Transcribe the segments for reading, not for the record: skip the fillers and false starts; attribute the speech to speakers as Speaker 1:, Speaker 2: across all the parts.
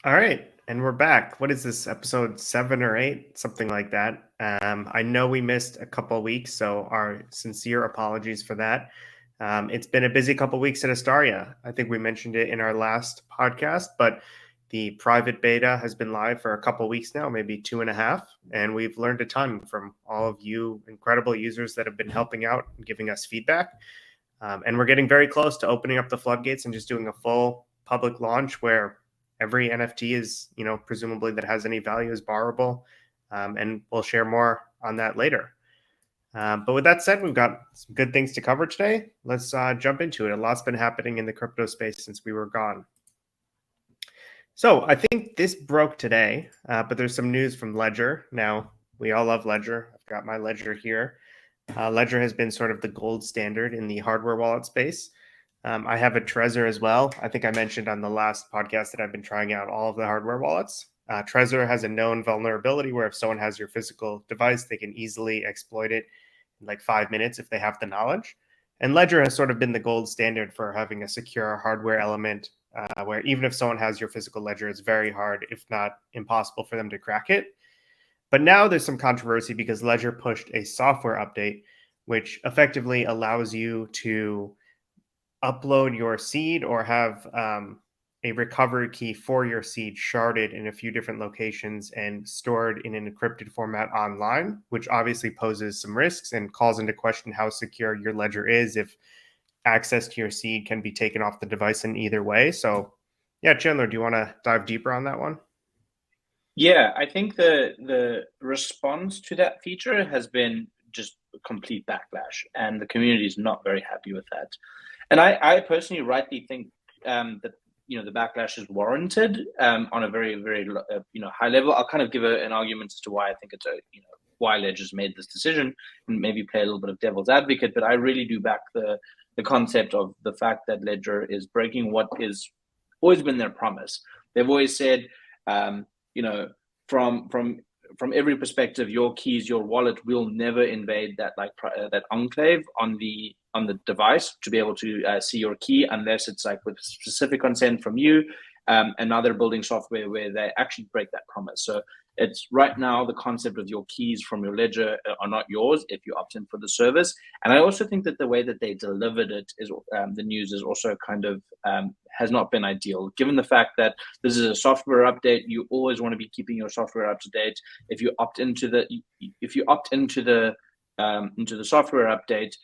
Speaker 1: All right, and we're back. What is this, episode 7 or 8, something like that? I know we missed a couple of weeks, so our sincere apologies for that. It's been a busy couple of weeks at Astaria. I think we mentioned it in our last podcast, but the private beta has been live for a couple of weeks now, maybe 2.5, and we've learned a ton from all of you incredible users that have been helping out and giving us feedback. And we're getting very close to opening up the floodgates and just doing a full public launch where every NFT is, presumably that has any value is borrowable. And we'll share more on that later. But with that said, we've got some good things to cover today. Let's jump into it. A lot's been happening in the crypto space since we were gone. So I think this broke today, but there's some news from Ledger. Now, we all love Ledger. I've got my Ledger here. Ledger has been sort of the gold standard in the hardware wallet space. I have a Trezor as well. I think I mentioned on the last podcast that I've been trying out all of the hardware wallets. Trezor has a known vulnerability where if someone has your physical device, they can easily exploit it in like 5 minutes if they have the knowledge. And Ledger has sort of been the gold standard for having a secure hardware element where even if someone has your physical ledger, it's very hard, if not impossible, for them to crack it. But now there's some controversy because Ledger pushed a software update, which effectively allows you to upload your seed or have a recovery key for your seed sharded in a few different locations and stored in an encrypted format online, which obviously poses some risks and calls into question how secure your ledger is if access to your seed can be taken off the device in either way. So, yeah, Chandler, do you want to dive deeper on that one?
Speaker 2: Yeah, I think the response to that feature has been just a complete backlash, and the community is not very happy with that. And I personally rightly think that the backlash is warranted on a very very high level. I'll kind of give an argument as to why I think it's why Ledger's made this decision, and maybe play a little bit of devil's advocate. But I really do back the concept of the fact that Ledger is breaking what is always been their promise. They've always said. From every perspective, your keys, your wallet will never invade that that enclave on the device to be able to see your key unless it's like with specific consent from you. And now they're building software where they actually break that promise. So it's right now the concept of your keys from your ledger are not yours if you opt in for the service. And I also think that the way that they delivered it is the news is also kind of has not been ideal, given the fact that this is a software update. You always want to be keeping your software up to date. If you opt into the software update,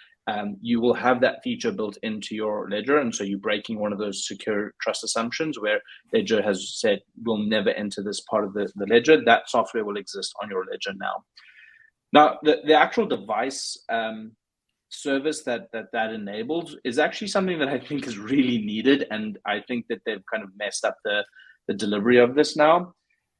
Speaker 2: you will have that feature built into your ledger, and so you're breaking one of those secure trust assumptions where Ledger has said we'll never enter this part of the ledger. That software will exist on your ledger now. Now, the actual device service that enables is actually something that I think is really needed, and I think that they've kind of messed up the delivery of this now.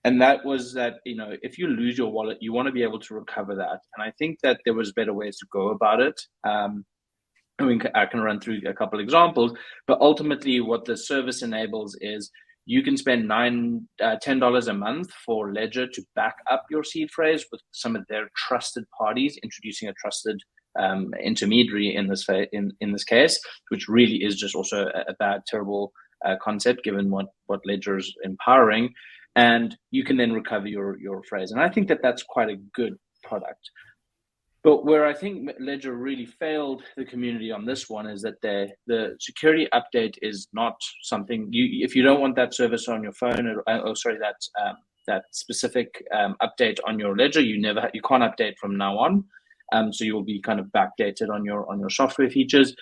Speaker 2: And that was that, if you lose your wallet, you want to be able to recover that. And I think that there was better ways to go about it. I can run through a couple examples, but ultimately what the service enables is you can spend $10 a month for Ledger to back up your seed phrase with some of their trusted parties, introducing a trusted intermediary in this case, which really is just also a bad, terrible concept given what Ledger's empowering. And you can then recover your phrase. And I think that that's quite a good product. But where I think Ledger really failed the community on this one is that the security update is not something if you don't want that service on your phone, that specific update on your Ledger, you can't update from now on. So you will be kind of backdated on your software features.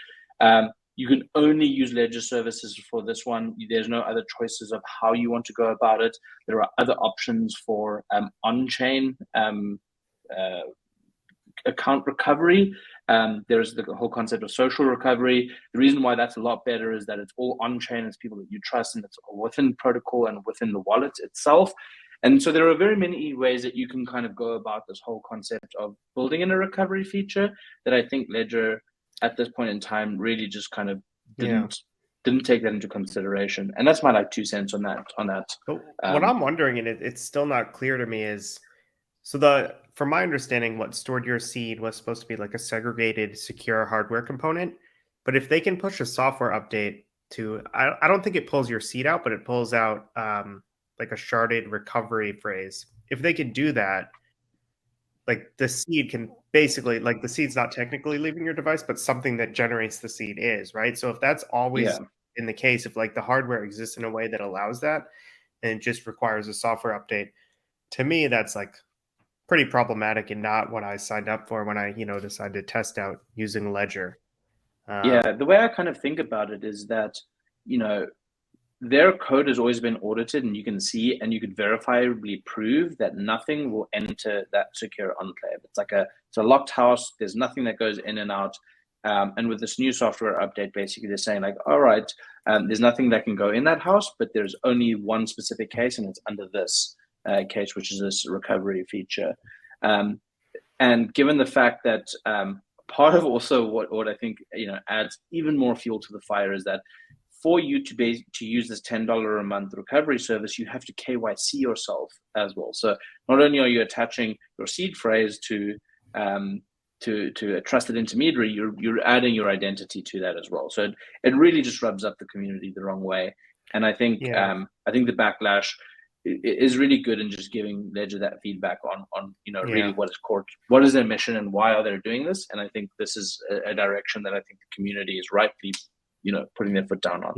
Speaker 2: You can only use Ledger services for this one. There's no other choices of how you want to go about it. There are other options for on-chain account recovery. There's the whole concept of social recovery. The reason why that's a lot better is that it's all on-chain. It's people that you trust, and it's within protocol and within the wallet itself. And so there are very many ways that you can kind of go about this whole concept of building in a recovery feature that I think Ledger at this point in time really just kind of didn't take that into consideration. And that's my 2 cents on that.
Speaker 1: But what I'm wondering, and it's still not clear to me, is from my understanding, what stored your seed was supposed to be like a segregated secure hardware component. But if they can push a software update to, I don't think it pulls your seed out, but it pulls out like a sharded recovery phrase. If they could do that, like the seed can basically, like the seed's not technically leaving your device, but something that generates the seed is, right? So if that's always
Speaker 2: Yeah.
Speaker 1: in the case, if like the hardware exists in a way that allows that and it just requires a software update, to me, that's like pretty problematic and not what I signed up for when I, decided to test out using Ledger.
Speaker 2: Yeah, the way I kind of think about it is that, you know, their code has always been audited, and you can see and you could verifiably prove that nothing will enter that secure enclave. It's a locked house. There's nothing that goes in and out. And with this new software update, basically they're saying like, all right, there's nothing that can go in that house, but there's only one specific case, and it's under this case, which is this recovery feature. And given the fact that part of also what I think adds even more fuel to the fire is that for you to use this $10 a month recovery service, you have to KYC yourself as well. So not only are you attaching your seed phrase to a trusted intermediary, you're adding your identity to that as well. So it really just rubs up the community the wrong way. And I think the backlash is really good in just giving Ledger that feedback on really what is their mission and why are they doing this. And I think this is a direction that I think the community is rightly putting their foot down on.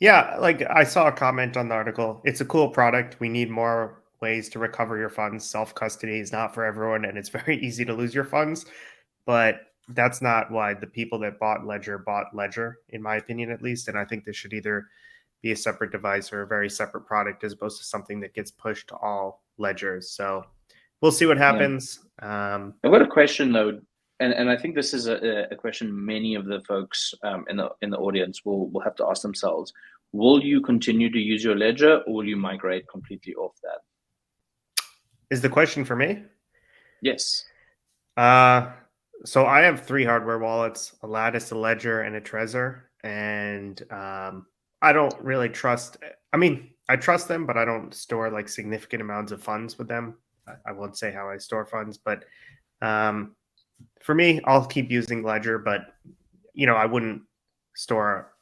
Speaker 1: Yeah, like I saw a comment on the article. It's a cool product. We need more ways to recover your funds. Self-custody is not for everyone, and it's very easy to lose your funds. But that's not why the people that bought Ledger, in my opinion, at least. And I think this should either be a separate device or a very separate product as opposed to something that gets pushed to all ledgers. So we'll see what happens.
Speaker 2: I've got a question though. And I think this is a question many of the folks in the audience will have to ask themselves. Will you continue to use your Ledger, or will you migrate completely off that?
Speaker 1: Is the question for me?
Speaker 2: Yes.
Speaker 1: So I have 3 hardware wallets, a Lattice, a Ledger, and a Trezor. And I don't really trust, I trust them, but I don't store like significant amounts of funds with them. I won't say how I store funds, but for me, I'll keep using Ledger, but I wouldn't store,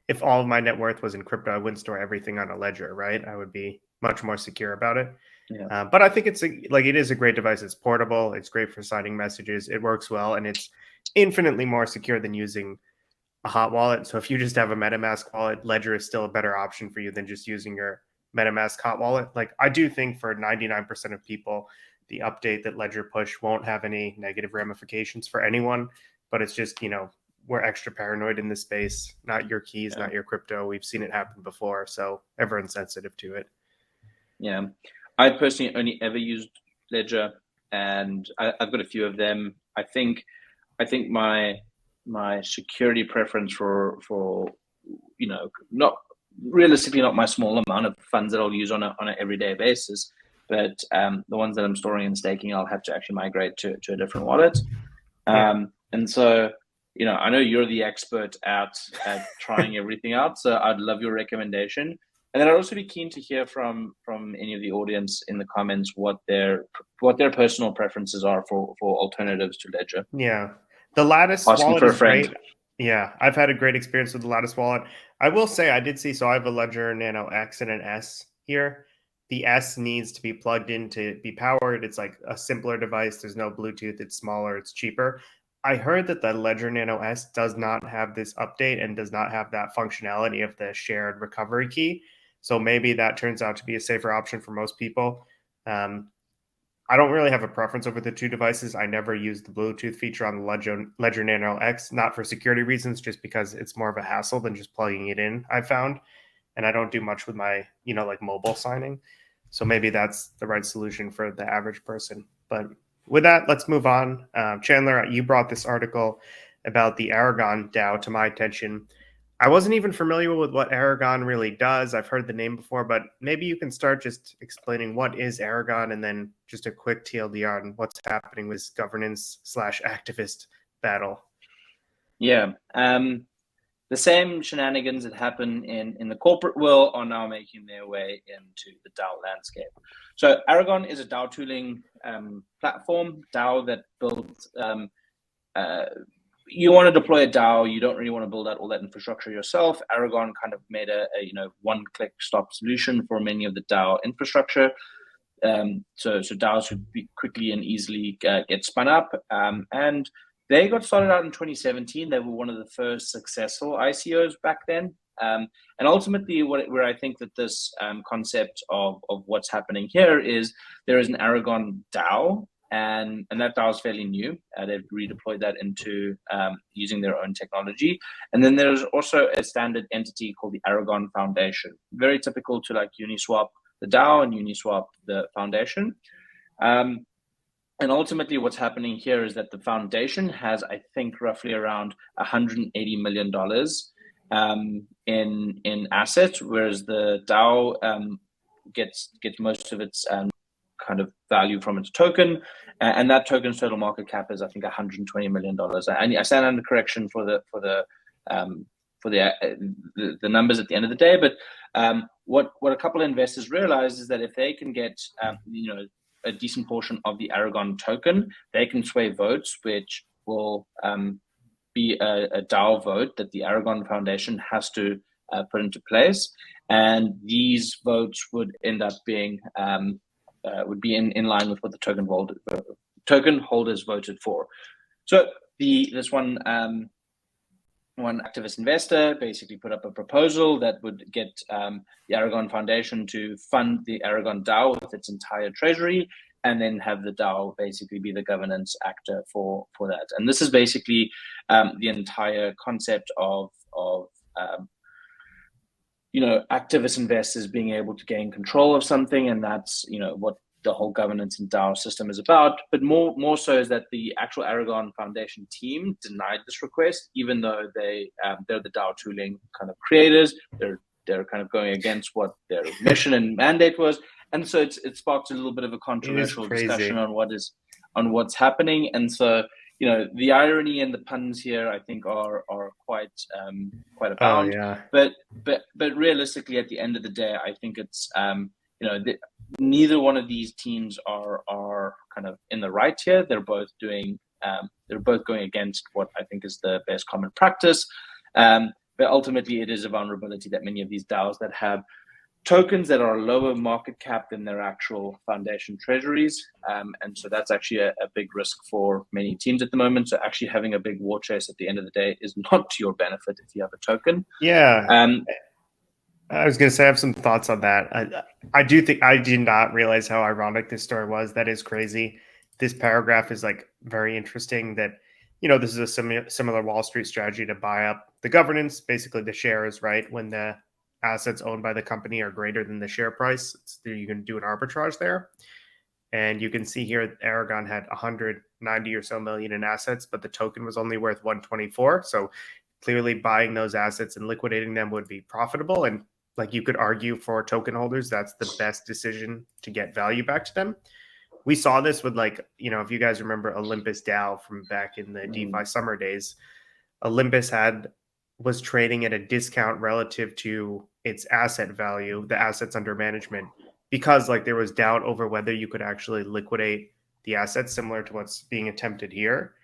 Speaker 1: if all of my net worth was in crypto, I wouldn't store everything on a Ledger, right? I would be much more secure about it.
Speaker 2: Yeah.
Speaker 1: But I think it is a great device. It's portable. It's great for signing messages. It works well, and it's infinitely more secure than using a hot wallet. So if you just have a MetaMask wallet, Ledger is still a better option for you than just using your MetaMask hot wallet. Like I do think for 99% of people, the update that Ledger pushed won't have any negative ramifications for anyone, but it's just, we're extra paranoid in this space, not your keys, not your crypto. We've seen it happen before. So everyone's sensitive to it.
Speaker 2: Yeah. I personally only ever used Ledger, and I've got a few of them. I think my security preference for not realistically not my small amount of funds that I'll use on an everyday basis, but the ones that I'm storing and staking, I'll have to actually migrate to a different wallet. And so, I know you're the expert at trying everything out, so I'd love your recommendation. And then I'd also be keen to hear from any of the audience in the comments what their personal preferences are for alternatives to Ledger.
Speaker 1: Yeah. The Lattice wallet is great. Yeah, I've had a great experience with the Lattice wallet. I will say I did see, so I have a Ledger Nano X and an S here. The S needs to be plugged in to be powered. It's like a simpler device. There's no Bluetooth. It's smaller. It's cheaper. I heard that the Ledger Nano S does not have this update and does not have that functionality of the shared recovery key. So maybe that turns out to be a safer option for most people. I don't really have a preference over the 2 devices. I never use the Bluetooth feature on the Ledger Nano X, not for security reasons, just because it's more of a hassle than just plugging it in, I found. And I don't do much with my, like mobile signing. So maybe that's the right solution for the average person. But with that, let's move on. Chandler, you brought this article about the Aragon DAO to my attention. I wasn't even familiar with what Aragon really does. I've heard the name before, but maybe you can start just explaining what is Aragon and then just a quick TLDR on what's happening with governance/activist battle.
Speaker 2: Yeah. The same shenanigans that happen in the corporate world are now making their way into the DAO landscape. So Aragon is a DAO tooling platform, DAO that builds you want to deploy a DAO, you don't really want to build out all that infrastructure yourself. Aragon kind of made a one-click stop solution for many of the DAO infrastructure. So DAOs could be quickly and easily get spun up. And they got started out in 2017. They were one of the first successful ICOs back then. And ultimately, where I think that this concept of what's happening here is there is an Aragon DAO, and that DAO is fairly new. They've redeployed that into using their own technology. And then there's also a standard entity called the Aragon Foundation, very typical to like Uniswap, the DAO, and Uniswap, the foundation. And ultimately what's happening here is that the foundation has, I think, roughly around $180 million in assets, whereas the DAO gets most of its kind of value from its token, and that token's total market cap is, I think, $120 million. And I stand under correction for the numbers at the end of the day, but what a couple of investors realize is that if they can get a decent portion of the Aragon token, they can sway votes, which will be a DAO vote that the Aragon Foundation has to put into place, and these votes would end up being would be in line with what the token holders voted for. So this one activist investor basically put up a proposal that would get the Aragon Foundation to fund the Aragon DAO with its entire treasury, and then have the DAO basically be the governance actor for that. And this is basically the entire concept of activist investors being able to gain control of something, and that's what the whole governance and DAO system is about. But more so is that the actual Aragon Foundation team denied this request, even though they're the DAO tooling kind of creators. They're kind of going against what their mission and mandate was, and so it sparked a little bit of a controversial discussion on what's happening. And so the irony and the puns here, I think, are quite abound.
Speaker 1: Oh, yeah.
Speaker 2: But realistically, at the end of the day, I think it's neither one of these teams are kind of in the right here. They're both going against what I think is the best common practice. But ultimately, it is a vulnerability that many of these DAOs that have tokens that are lower market cap than their actual foundation treasuries. And so that's actually a big risk for many teams at the moment. So actually having a big war chase at the end of the day is not to your benefit if you have a token.
Speaker 1: Yeah. I was going to say, I have some thoughts on that. I do think I did not realize how ironic this story was. That is crazy. This paragraph is like very interesting that, this is a similar Wall Street strategy to buy up the governance, basically the shares, right? When the assets owned by the company are greater than the share price, you can do an arbitrage there. And you can see here, Aragon had 190 or so million in assets, but the token was only worth 124. So clearly buying those assets and liquidating them would be profitable. And like you could argue for token holders, that's the best decision to get value back to them. We saw this with if you guys remember Olympus DAO from back in the DeFi summer days, Olympus was trading at a discount relative to its asset value, the assets under management, because there was doubt over whether you could actually liquidate the assets, similar to what's being attempted here.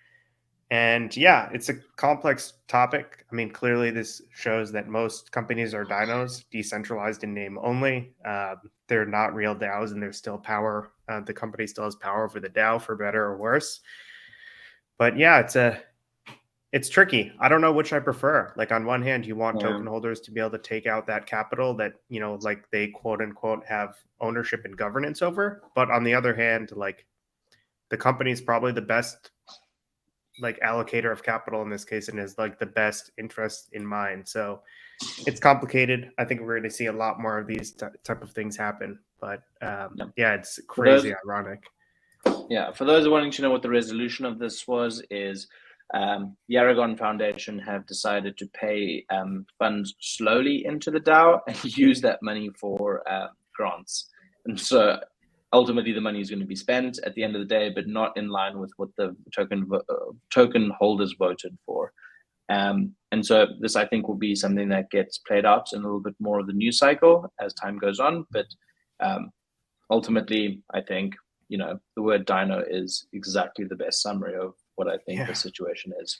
Speaker 1: And yeah, it's a complex topic. I mean, clearly this shows that most companies are dynos, decentralized in name only. They're not real DAOs, and there's still power. The company still has power over the DAO, for better or worse. But yeah, it's tricky. I don't know which I prefer. On one hand, you want token holders to be able to take out that capital that, they quote unquote have ownership and governance over. But on the other hand, the company is probably the best allocator of capital in this case, and is the best interest in mind. So it's complicated. I think we're going to see a lot more of these type of things happen. But yeah, it's crazy ironic.
Speaker 2: Yeah, for those wanting to know what the resolution of this is the Aragon Foundation have decided to pay funds slowly into the DAO and use that money for grants. And so ultimately the money is going to be spent at the end of the day, but not in line with what the token holders voted for. And so this, I think, will be something that gets played out in a little bit more of the news cycle as time goes on. But ultimately, I think, the word dino is exactly the best summary of what I think the situation is.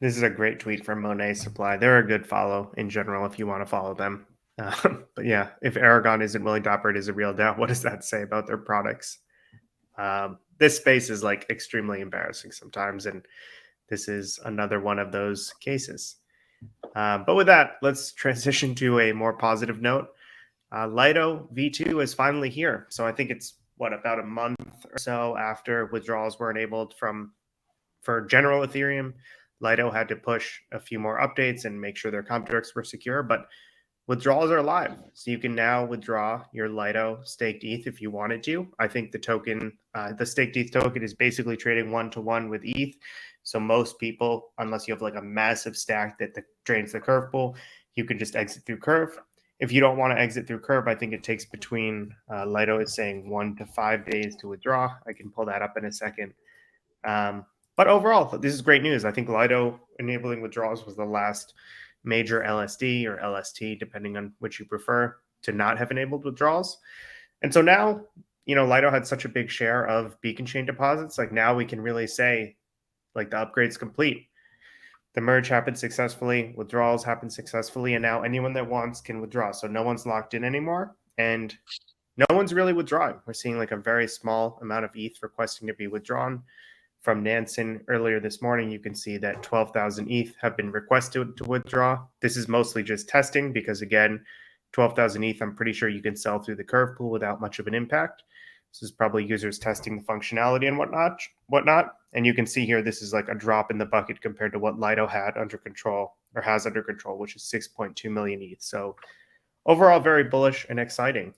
Speaker 1: This is a great tweet from Monet Supply. They're a good follow in general if you want to follow them. But yeah, if Aragon isn't willing to operate as a real DAO, what does that say about their products? This space is like extremely embarrassing sometimes, and this is another one of those cases. But with that, let's transition to a more positive note. Lido V2 is finally here. So I think it's about a month or so after withdrawals were enabled for general Ethereum. Lido had to push a few more updates and make sure their contracts were secure, but withdrawals are live. So you can now withdraw your Lido staked ETH if you wanted to. I think the token, the staked ETH token is basically trading 1-to-1 with ETH. So most people, unless you have like a massive stack that drains the curve pool, you can just exit through curve. If you don't want to exit through curve, I think it takes between, Lido is saying 1 to 5 days to withdraw. I can pull that up in a second. But overall, this is great news. I think Lido enabling withdrawals was the last major LSD or LST, depending on which you prefer, to not have enabled withdrawals. And so now, Lido had such a big share of beacon chain deposits. Like now we can really say, like the upgrade's complete. The merge happened successfully, withdrawals happened successfully, and now anyone that wants can withdraw. So no one's locked in anymore, and no one's really withdrawing. We're seeing like a very small amount of ETH requesting to be withdrawn. From Nansen earlier this morning, you can see that 12,000 ETH have been requested to withdraw. This is mostly just testing because, again, 12,000 ETH, I'm pretty sure you can sell through the curve pool without much of an impact. This is probably users testing the functionality and whatnot. And you can see here, this is like a drop in the bucket compared to what Lido had under control or has under control, which is 6.2 million ETH. So overall, very bullish and exciting.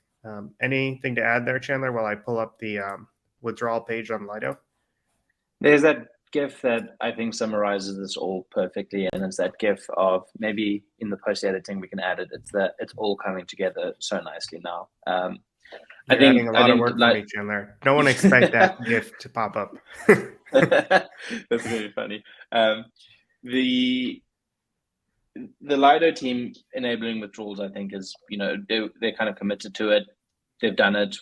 Speaker 1: Anything to add there, Chandler, while I pull up the withdrawal page on Lido?
Speaker 2: There's that GIF that I think summarizes this all perfectly, and it's that GIF of, maybe in the post editing we can add it. It's that it's all coming together so nicely now.
Speaker 1: You're adding a lot of work for me, Chandler. No one expect that GIF to pop up.
Speaker 2: That's really funny. The Lido team enabling withdrawals, I think, is, they're kind of committed to it. They've done it.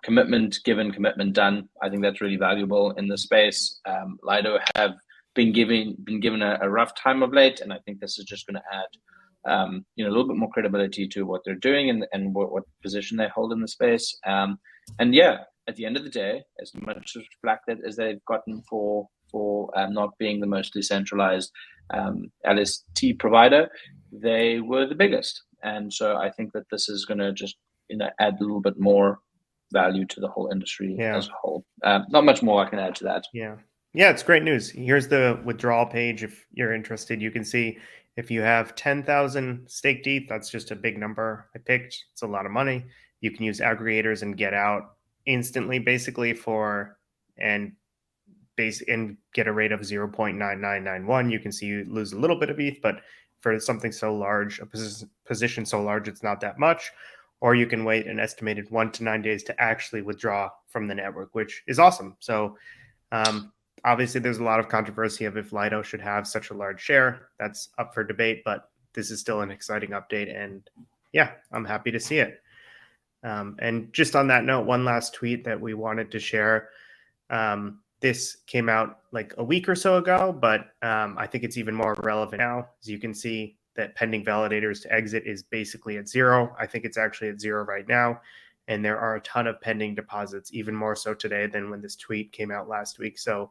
Speaker 2: Commitment given, commitment done. I think that's really valuable in this space. Lido have been given a rough time of late, and I think this is just going to add a little bit more credibility to what they're doing and what position they hold in the space. And yeah, at the end of the day, as much flack as they've gotten for not being the most decentralized LST provider, they were the biggest. And so I think that this is going to just add a little bit more value to the whole industry as a whole. Not much more I can add to that.
Speaker 1: Yeah, it's great news. Here's the withdrawal page. If you're interested, you can see if you have 10,000 staked ETH, that's just a big number I picked. It's a lot of money. You can use aggregators and get out instantly, basically, and get a rate of 0.9991. You can see you lose a little bit of ETH, but for something so large, a position so large, it's not that much. Or you can wait an estimated 1 to 9 days to actually withdraw from the network, which is awesome. So obviously there's a lot of controversy of if Lido should have such a large share. That's up for debate, but this is still an exciting update. And yeah, I'm happy to see it. And just on that note, one last tweet that we wanted to share. This came out like a week or so ago, but I think it's even more relevant now. As you can see, that pending validators to exit is basically at 0. I think it's actually at 0 right now. And there are a ton of pending deposits, even more so today than when this tweet came out last week. So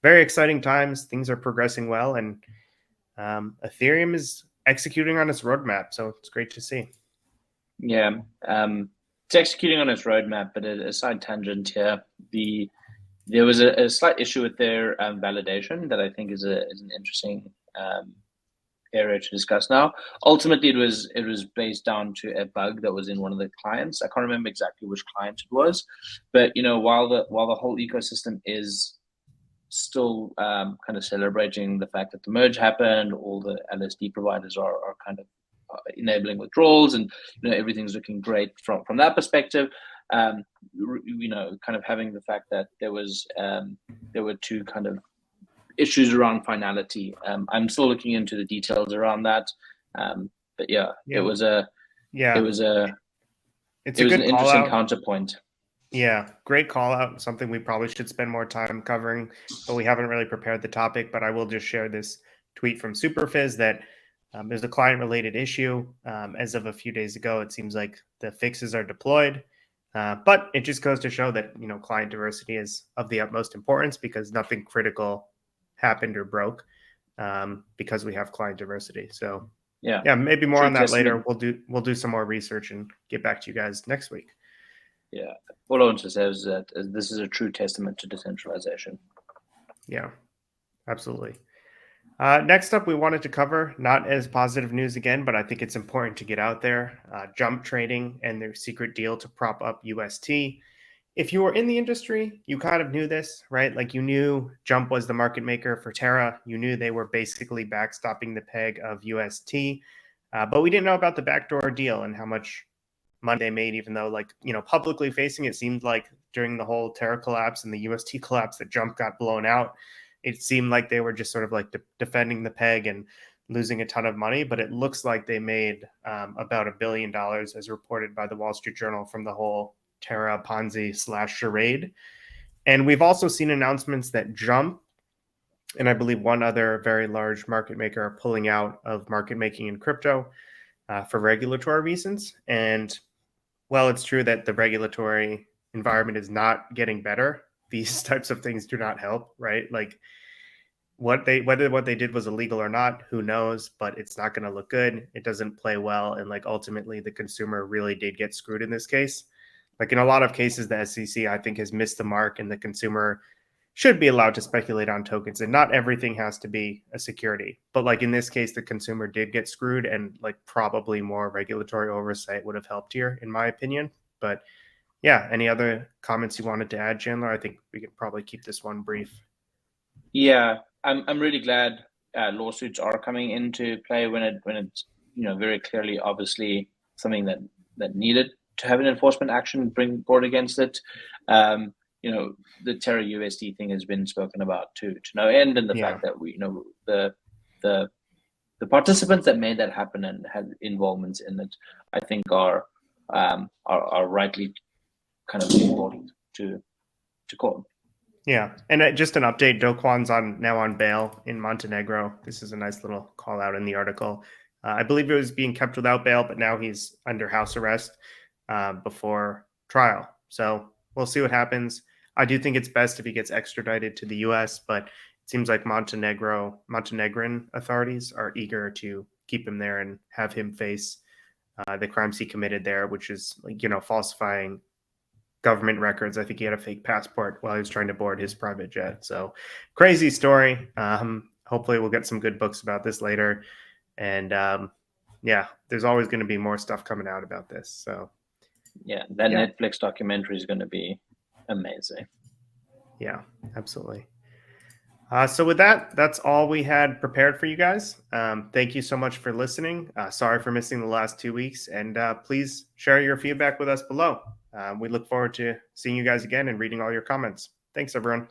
Speaker 1: very exciting times. Things are progressing well. And Ethereum is executing on its roadmap. So it's great to see.
Speaker 2: Yeah, it's executing on its roadmap, but a side tangent here. There was a slight issue with their validation that I think is an interesting area to discuss now. Ultimately, it was based down to a bug that was in one of the clients. I can't remember exactly which client it was, but while the whole ecosystem is still kind of celebrating the fact that the merge happened, all the LSD providers are kind of enabling withdrawals, and everything's looking great from that perspective. Kind of having the fact that there were two kind of issues around finality. I'm still looking into the details around that, but it was an interesting counterpoint.
Speaker 1: Yeah, great call out. Something we probably should spend more time covering, but we haven't really prepared the topic. But I will just share this tweet from Superfizz that there's a client related issue. As of a few days ago, it seems like the fixes are deployed. But it just goes to show that, client diversity is of the utmost importance because nothing critical happened or broke because we have client diversity. So yeah, maybe more
Speaker 2: True
Speaker 1: on that
Speaker 2: testament.
Speaker 1: later. We'll do some more research and get back to you guys next week.
Speaker 2: Yeah, all I want to say is that this is a true testament to decentralization.
Speaker 1: Yeah, absolutely. Next up, we wanted to cover not as positive news again, but I think it's important to get out there. Jump Trading and their secret deal to prop up UST. If you were in the industry, you kind of knew this, right? Like you knew Jump was the market maker for Terra. You knew they were basically backstopping the peg of UST, but we didn't know about the backdoor deal and how much money they made, even though publicly facing, it seemed like during the whole Terra collapse and the UST collapse that Jump got blown out. It seemed like they were just sort of like defending the peg and losing a ton of money, but it looks like they made about $1 billion as reported by the Wall Street Journal from the whole Terra Ponzi / charade. And we've also seen announcements that Jump and I believe one other very large market maker are pulling out of market making in crypto for regulatory reasons. And well, it's true that the regulatory environment is not getting better. These types of things do not help, right? Like whether what they did was illegal or not, who knows? But it's not going to look good. It doesn't play well, and like ultimately, the consumer really did get screwed in this case. Like in a lot of cases, the SEC I think has missed the mark, and the consumer should be allowed to speculate on tokens, and not everything has to be a security. But like in this case, the consumer did get screwed, and like probably more regulatory oversight would have helped here, in my opinion. But yeah, any other comments you wanted to add, Chandler? I think we could probably keep this one brief.
Speaker 2: Yeah, I'm really glad lawsuits are coming into play when it's very clearly obviously something that needed to have an enforcement action brought against it. The Terra UST thing has been spoken about to no end, and the fact that we the participants that made that happen and had involvements in it, I think are rightly kind of brought to court.
Speaker 1: Yeah, and just an update: Do Kwon's now on bail in Montenegro. This is a nice little call out in the article. I believe it was being kept without bail, but now he's under house arrest before trial. So we'll see what happens. I do think it's best if he gets extradited to the U.S., but it seems like Montenegrin authorities are eager to keep him there and have him face the crimes he committed there, which is falsifying government records. I think he had a fake passport while he was trying to board his private jet. So crazy story. Hopefully we'll get some good books about this later. And yeah, there's always going to be more stuff coming out about this. So
Speaker 2: yeah, Netflix documentary is going to be amazing.
Speaker 1: Yeah, absolutely. So with that, that's all we had prepared for you guys. Thank you so much for listening. Sorry for missing the last 2 weeks, and please share your feedback with us below. We look forward to seeing you guys again and reading all your comments. Thanks, everyone.